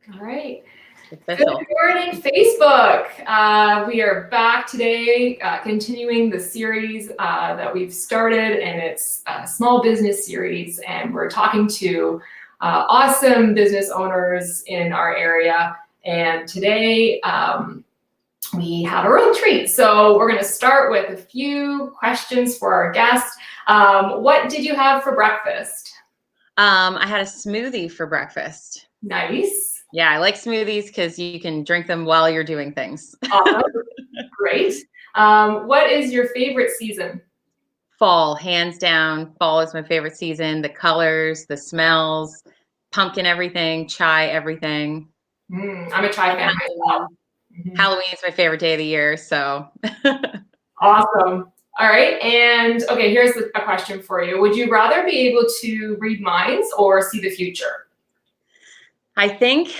All right. Official. Good morning, Facebook. We are back today, continuing the series that we've started, and it's a small business series, and we're talking to awesome business owners in our area. And today we have a real treat. So we're going to start with a few questions for our guest. What did you have for breakfast? I had a smoothie for breakfast. Nice. Yeah, I like smoothies because you can drink them while you're doing things. Awesome. Great. What is your favorite season? Fall, hands down. Fall is my favorite season. The colors, the smells, pumpkin everything, chai everything. I'm a chai fan myself. Halloween is my favorite day of the year, so. Awesome. All right. And okay, here's a question for you. Would you rather be able to read minds or see the future? I think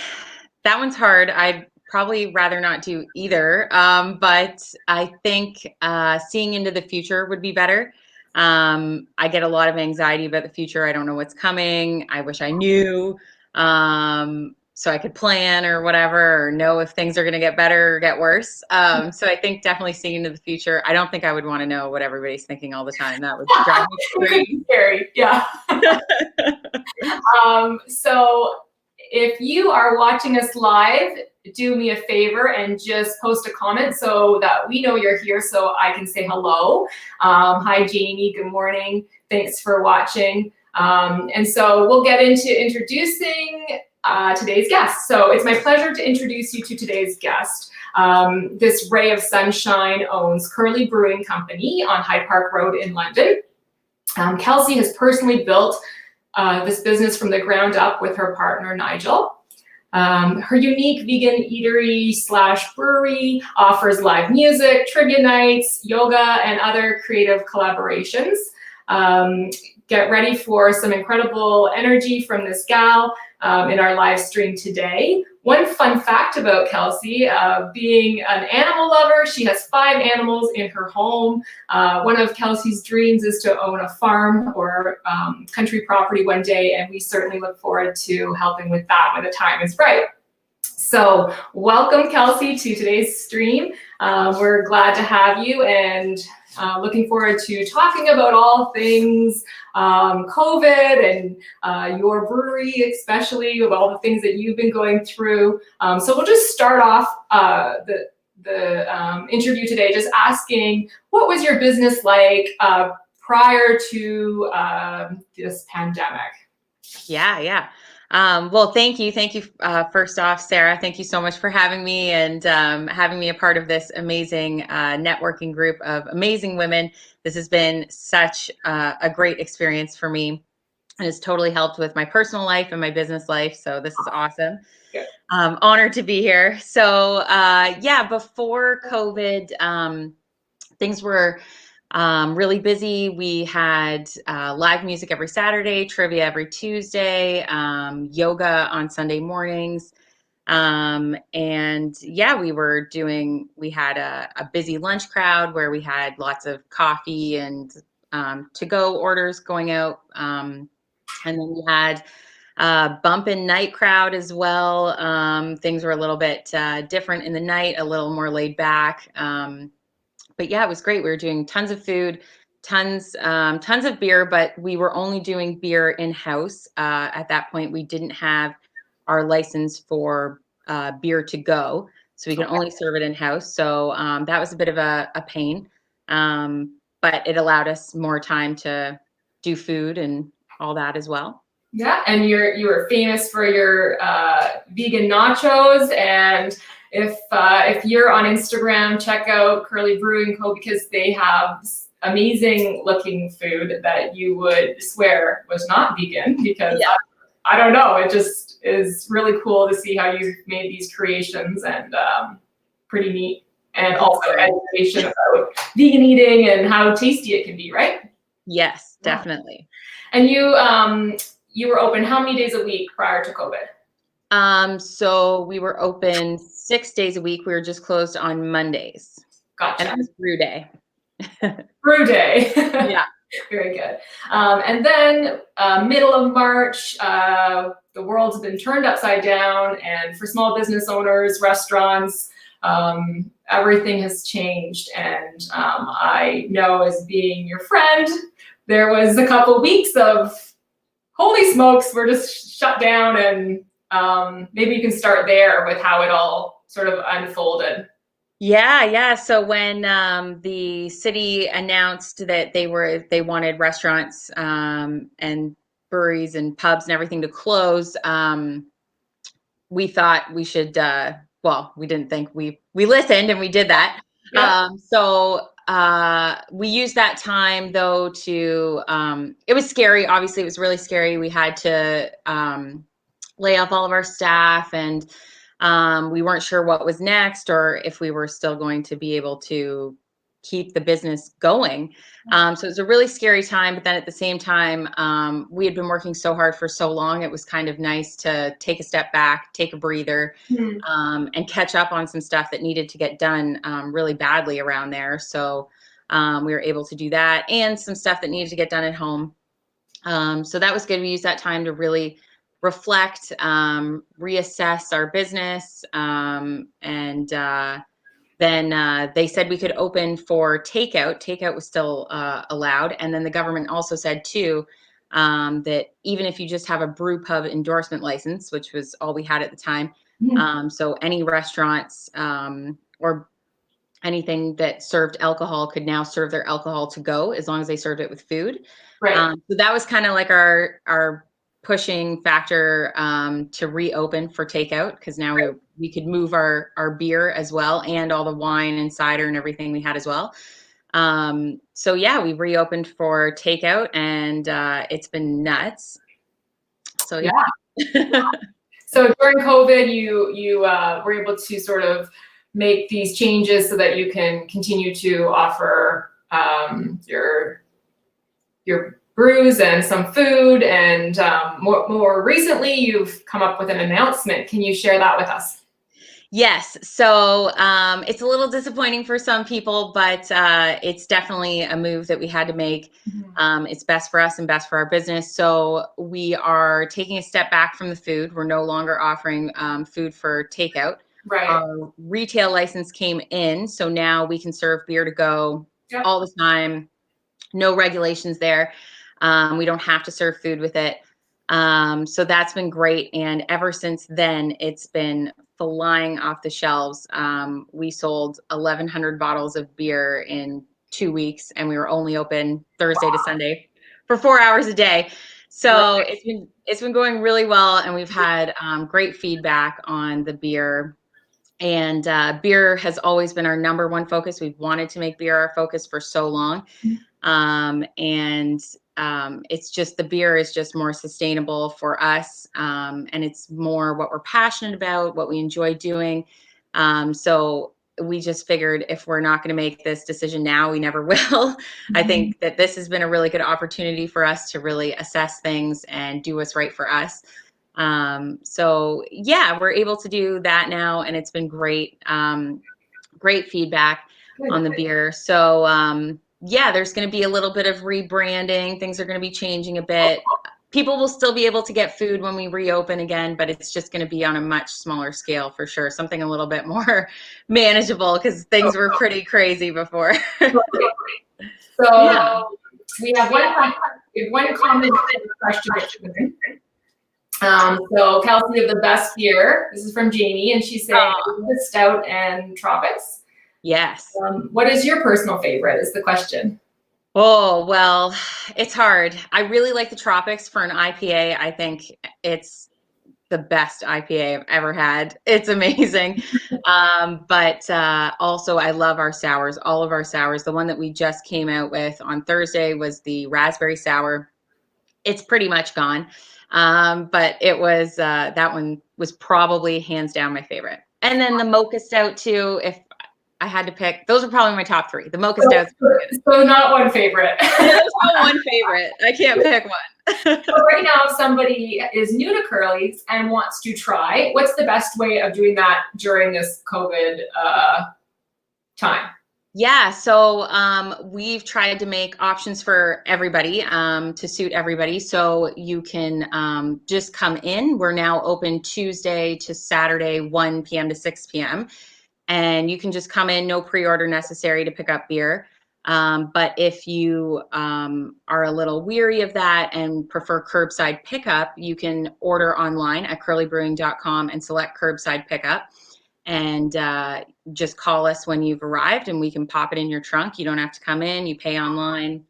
that one's hard. I'd probably rather not do either. But I think seeing into the future would be better. I get a lot of anxiety about the future. I don't know what's coming. I wish I knew. So I could plan or whatever, or know if things are going to get better or get worse. So I think definitely seeing into the future. I don't think I would want to know what everybody's thinking all the time. That would drive me crazy. Scary. Yeah. So if you are watching us live, do me a favor and just post a comment so that we know you're here so I can say hello. Hi, Jamie. Good morning. Thanks for watching. And so we'll get into introducing today's guest. So it's my pleasure to introduce you to today's guest. This ray of sunshine owns Curley Brewing Company on Hyde Park Road in London. Kelsey has personally built this business from the ground up with her partner, Nigel. Her unique vegan eatery / brewery offers live music, trivia nights, yoga, and other creative collaborations. Get ready for some incredible energy from this gal in our live stream today. One fun fact about Kelsey, being an animal lover, she has 5 animals in her home. One of Kelsey's dreams is to own a farm or country property one day, and we certainly look forward to helping with that when the time is right. So welcome, Kelsey, to today's stream. We're glad to have you, and looking forward to talking about all things COVID and your brewery, especially with all the things that you've been going through. So we'll just start off the interview today just asking, what was your business like prior to this pandemic? Yeah. Well, thank you. First off, Sarah, thank you so much for having me and having me a part of this amazing networking group of amazing women. This has been such a great experience for me, and it's totally helped with my personal life and my business life. So this is awesome. Yeah. Honored to be here. So before COVID, things were really busy. We had live music every Saturday, trivia every Tuesday, yoga on Sunday mornings. We had a busy lunch crowd where we had lots of coffee and to-go orders going out. And then we had bump in night crowd as well. Things were a little bit different in the night, a little more laid back. But yeah, it was great. We were doing tons of food, tons of beer, but we were only doing beer in-house. At that point, we didn't have our license for beer to go, so we can only serve it in-house. So that was a bit of a pain, but it allowed us more time to do food and all that as well. Yeah, and you were famous for your vegan nachos, and if you're on Instagram, check out Curley Brewing Co. because they have amazing looking food that you would swear was not vegan, because I don't know, it just is really cool to see how you've made these creations, and pretty neat, and also education about vegan eating and how tasty it can be, right? Yes, definitely. And you were open how many days a week prior to COVID? So we were open 6 days a week. We were just closed on Mondays. Gotcha. And it was brew day. Brew day. Yeah. Very good. And then middle of March, the world's been turned upside down, and for small business owners, restaurants, everything has changed. And I know, as being your friend, there was a couple weeks of holy smokes, we're just shut down. And maybe you can start there with how it all sort of unfolded. Yeah. So when the city announced that they wanted restaurants and breweries and pubs and everything to close, we thought we should. Well, we didn't think we listened and we did that. Yeah. We used that time though to. It was scary. Obviously, it was really scary. We had to lay off all of our staff, and we weren't sure what was next or if we were still going to be able to keep the business going. So it was a really scary time, but then at the same time, we had been working so hard for so long. It was kind of nice to take a step back, take a breather, and catch up on some stuff that needed to get done really badly around there. So we were able to do that, and some stuff that needed to get done at home. So that was good. We used that time to really reflect, reassess our business, and then they said we could open for takeout. Takeout was still allowed, and then the government also said too that even if you just have a brew pub endorsement license, which was all we had at the time, so any restaurants or anything that served alcohol could now serve their alcohol to go as long as they served it with food. Right. So that was kind of like our pushing factor to reopen for takeout, because now we could move our beer as well, and all the wine and cider and everything we had as well. So yeah, we reopened for takeout, and it's been nuts. So yeah. So during COVID, you were able to sort of make these changes so that you can continue to offer your brews and some food, and more recently, you've come up with an announcement. Can you share that with us? Yes. So it's a little disappointing for some people, but it's definitely a move that we had to make. It's best for us and best for our business. So we are taking a step back from the food. We're no longer offering food for takeout. Right. Our retail license came in, so now we can serve beer to go all the time. No regulations there. We don't have to serve food with it. So that's been great. And ever since then, it's been flying off the shelves. We sold 1,100 bottles of beer in 2 weeks, and we were only open Thursday to Sunday for 4 hours a day. So it's been going really well, and we've had great feedback on the beer. And beer has always been our number one focus. We've wanted to make beer our focus for so long. It's just, the beer is just more sustainable for us. And it's more what we're passionate about, what we enjoy doing. So we just figured, if we're not going to make this decision now, we never will. I think that this has been a really good opportunity for us to really assess things and do what's right for us. So yeah, we're able to do that now, and it's been great. Great feedback on the beer. So yeah, there's going to be a little bit of rebranding. Things are going to be changing a bit. People will still be able to get food when we reopen again, but it's just going to be on a much smaller scale for sure. Something a little bit more manageable, because things were pretty crazy before. So yeah. We have one comment question. So Kelsey of the Best Beer, this is from Jamie, and she's saying the Stout and Tropics. Yes. What is your personal favorite is the question. Oh, well, it's hard. I really like the Tropics for an IPA. I think it's the best IPA I've ever had. It's amazing. But also I love our sours, all of our sours. The one that we just came out with on Thursday was the raspberry sour. It's pretty much gone. But it was, that one was probably hands down my favorite. And then the mocha stout too, if I had to pick, those are probably my top three. The mocha stouts. So not one favorite. There's no one favorite. I can't pick one. So right now, if somebody is new to Curley's and wants to try, what's the best way of doing that during this COVID time? Yeah, so we've tried to make options for everybody to suit everybody. So you can just come in. We're now open Tuesday to Saturday, 1 p.m. to 6 p.m. And you can just come in, no pre-order necessary to pick up beer. But if you are a little weary of that and prefer curbside pickup, you can order online at curleybrewing.com and select curbside pickup. And just call us when you've arrived and we can pop it in your trunk. You don't have to come in, you pay online.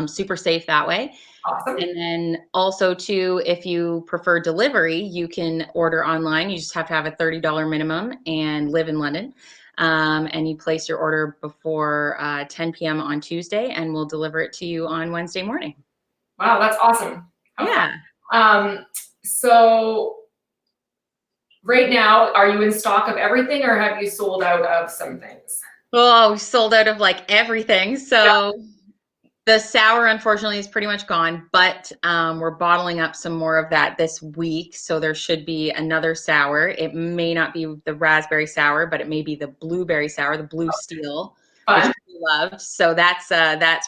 Super safe that way. Awesome. And then also too, if you prefer delivery, you can order online. You just have to have a $30 minimum and live in London. And you place your order before 10 p.m. on Tuesday and we'll deliver it to you on Wednesday morning. Wow, that's awesome. Yeah. So right now, are you in stock of everything or have you sold out of some things? Oh, we sold out of like everything. So the sour, unfortunately, is pretty much gone, but we're bottling up some more of that this week. So there should be another sour. It may not be the raspberry sour, but it may be the blueberry sour, the blue steel, which Fun. we love. So that's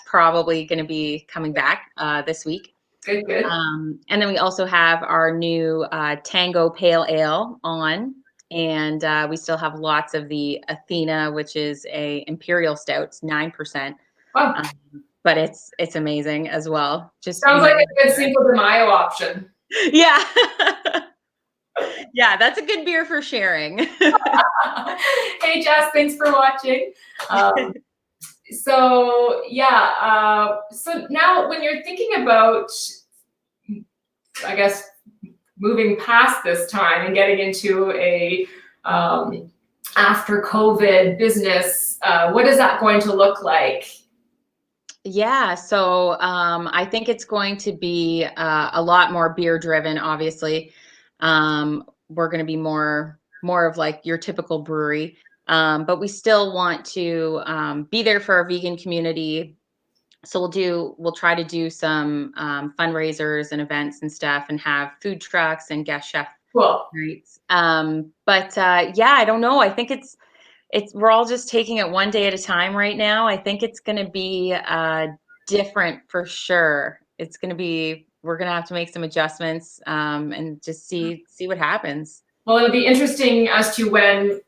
probably going to be coming back this week. Good, good. And then we also have our new Tango Pale Ale on. And we still have lots of the Athena, which is a imperial stout. It's 9%. Wow. But it's amazing as well. Just Sounds like a good Cinco de Mayo option. yeah. Yeah, that's a good beer for sharing. Hey Jess, thanks for watching. So now when you're thinking about, I guess, moving past this time and getting into a after COVID business, what is that going to look like? Yeah, so I think it's going to be a lot more beer driven, obviously. We're going to be more of like your typical brewery, but we still want to be there for our vegan community. So we'll try to do some fundraisers and events and stuff and have food trucks and guest chef Cool. nights. Yeah, I don't know. I think we're all just taking it one day at a time right now. I think it's going to be different for sure. We're going to have to make some adjustments and just see what happens. Well, it'll be interesting as to when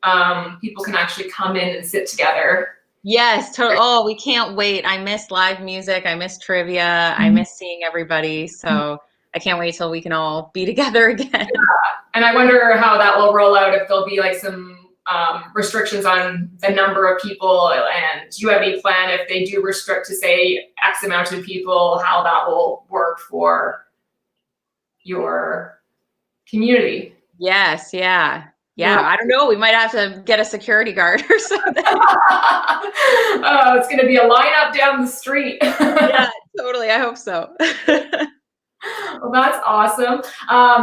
people can actually come in and sit together. Yes, totally. Oh, we can't wait. I miss live music. I miss trivia. I miss seeing everybody. So I can't wait till we can all be together again. Yeah. And I wonder how that will roll out, if there'll be like some restrictions on the number of people, and do you have any plan if they do restrict to say X amount of people, how that will work for your community? Yes, yeah. I don't know. We might have to get a security guard or something. Oh, it's going to be a lineup down the street. Yeah, totally. I hope so. Well, that's awesome.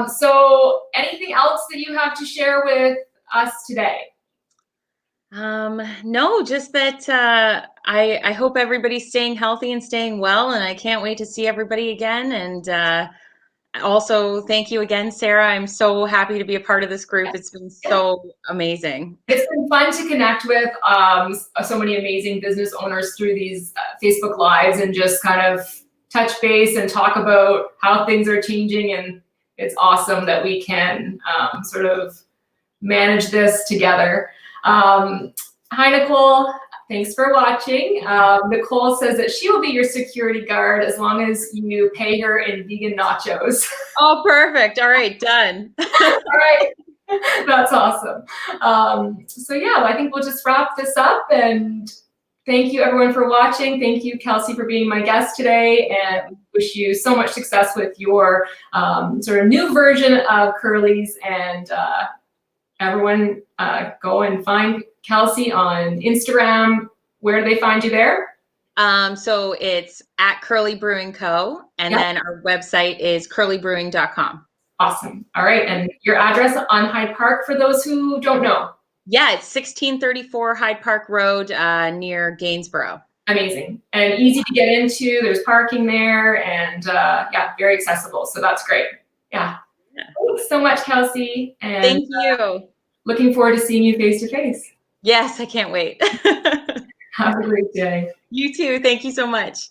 So anything else that you have to share with us today? No, just that I hope everybody's staying healthy and staying well, and I can't wait to see everybody again. And also, thank you again, Sarah. I'm so happy to be a part of this group. It's been so amazing. It's been fun to connect with so many amazing business owners through these Facebook Lives and just kind of touch base and talk about how things are changing. And it's awesome that we can sort of manage this together. Hi, Nicole. Thanks for watching. Nicole says that she will be your security guard as long as you pay her in vegan nachos. Oh, perfect. All right, done. All right. That's awesome. So yeah, I think we'll just wrap this up, and thank you everyone for watching. Thank you, Kelsey, for being my guest today, and wish you so much success with your sort of new version of Curly's. And everyone go and find Kelsey on Instagram. Where do they find you there? So it's at Curley Brewing Co. And then our website is curleybrewing.com. Awesome. All right. And your address on Hyde Park for those who don't know? Yeah, it's 1634 Hyde Park Road near Gainsborough. Amazing. And easy to get into. There's parking there, and yeah, very accessible. So that's great. Yeah. Thanks so much, Kelsey. And thank you. Looking forward to seeing you face to face. Yes, I can't wait. Have a great day. You too. Thank you so much.